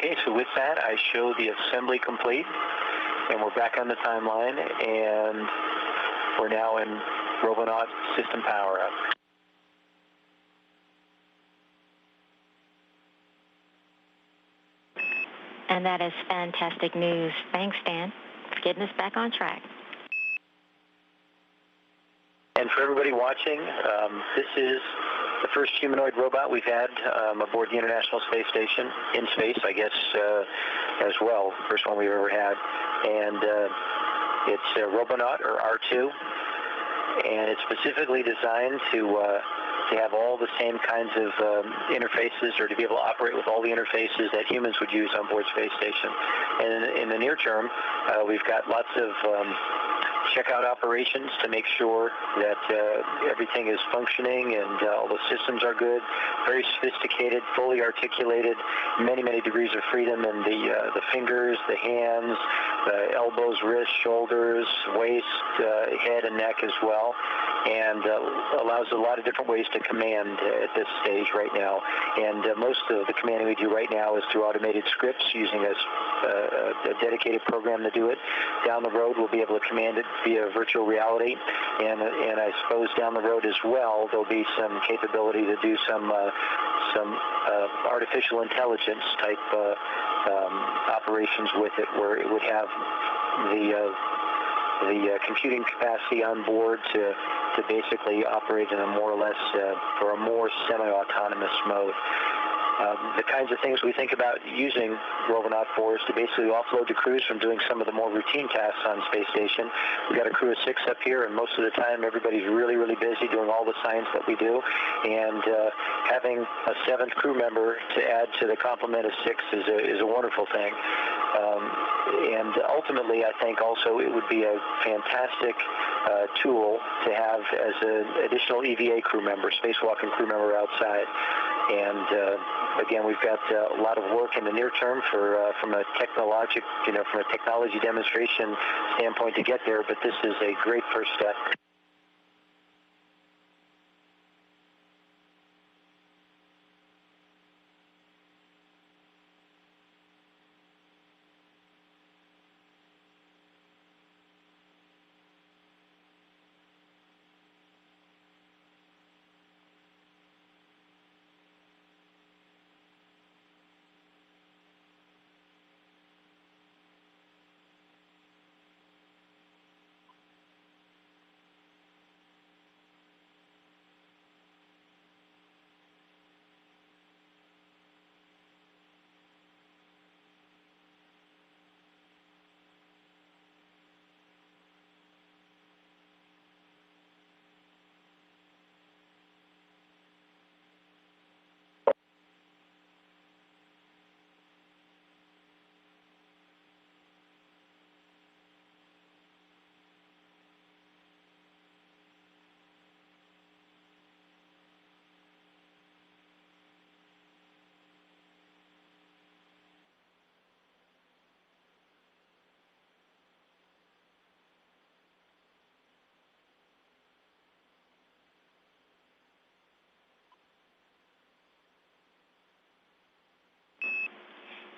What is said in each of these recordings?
Okay, so with that, I show the assembly complete, and we're back on the timeline, and we're now in Robonaut system power-up. And that is fantastic news. Thanks, Dan, for getting us back on track. And for everybody watching, this is the first humanoid robot we've had aboard the International Space Station, in space, I guess, as well. First one we've ever had. And it's a Robonaut, or R2, and it's specifically designed to have all the same kinds of interfaces, or to be able to operate with all the interfaces that humans would use on board Space Station. And in the near term, we've got lots of checkout operations to make sure that everything is functioning and all the systems are good. Very sophisticated, fully articulated, many, many degrees of freedom in the fingers, the hands, the elbows, wrists, shoulders, waist, head, and neck as well, and allows a lot of different ways to command at this stage right now. And most of the commanding we do right now is through automated scripts using a dedicated program to do it. Down the road, we'll be able to command it via virtual reality, and I suppose down the road as well, there'll be some capability to do some artificial intelligence type operations with it, where it would have the computing capacity on board to basically operate in a more or less or a more semi-autonomous mode. The kinds of things we think about using Robonaut for is to basically offload the crews from doing some of the more routine tasks on Space Station. We've got a crew of 6 up here, and most of the time everybody's really, really busy doing all the science that we do. And having a 7th crew member to add to the complement of 6 is a wonderful thing. And ultimately, I think also it would be a fantastic tool to have as an additional EVA crew member, spacewalking crew member outside. And again, we've got a lot of work in the near term from a technology demonstration standpoint to get there, but this is a great first step.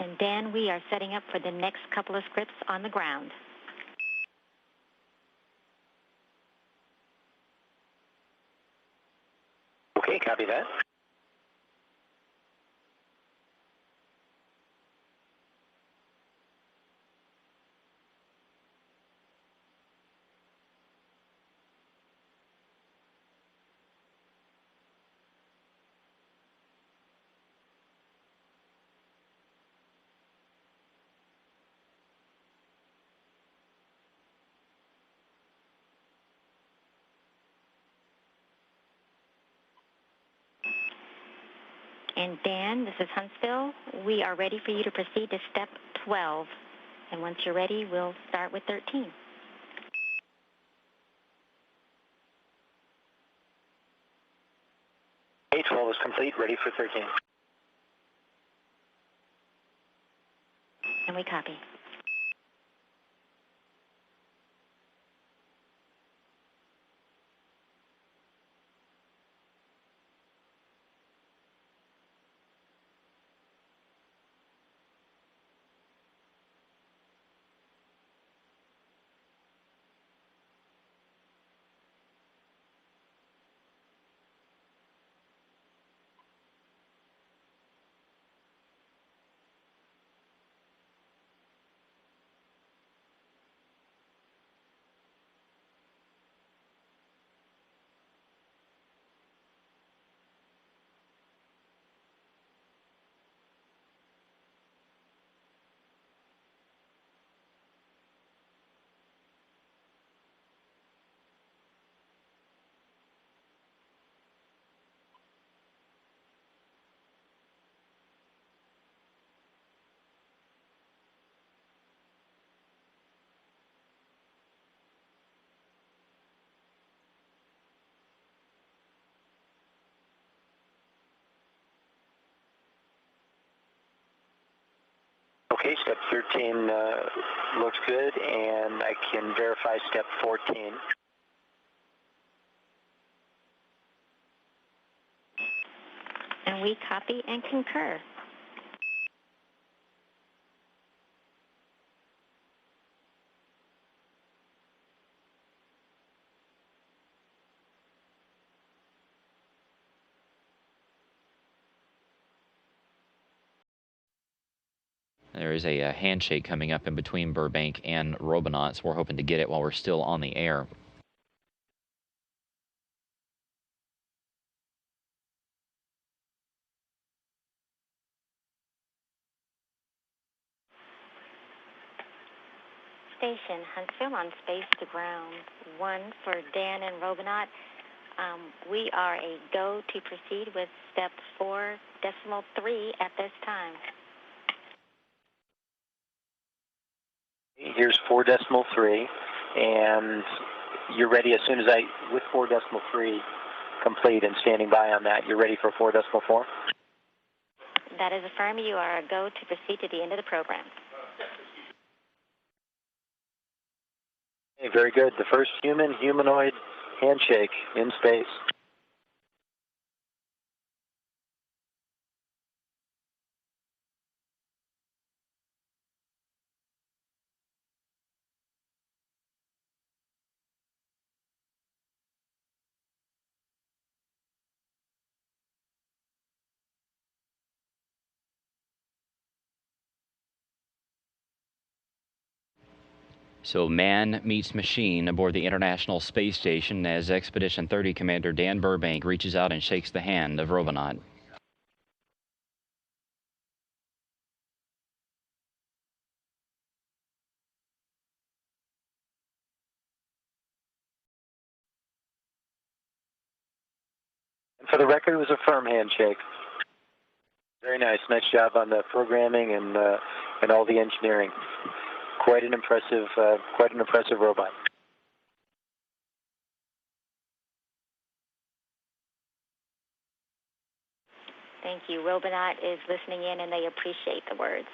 And Dan, we are setting up for the next couple of scripts on the ground. Okay, copy that. And Dan, this is Huntsville. We are ready for you to proceed to step 12. And once you're ready, we'll start with 13. Okay, 12 is complete, ready for 13. And we copy. Okay, step 13 looks good, and I can verify step 14. And we copy and concur. There is a handshake coming up in between Burbank and Robonaut, so we're hoping to get it while we're still on the air. Station Huntsville on space to ground 1 for Dan and Robonaut. We are a go to proceed with step 4.3 at this time. Here's 4.3, and you're ready as soon as with 4.3 complete and standing by on that, you're ready for 4.4? That is affirmed. You are a go to proceed to the end of the program. Okay, very good. The first humanoid handshake in space. So man meets machine aboard the International Space Station as Expedition 30 Commander Dan Burbank reaches out and shakes the hand of Robonaut. And for the record, it was a firm handshake. Very nice. Nice job on the programming and all the engineering. Quite an impressive robot. Thank you. Robonaut is listening in, and they appreciate the words.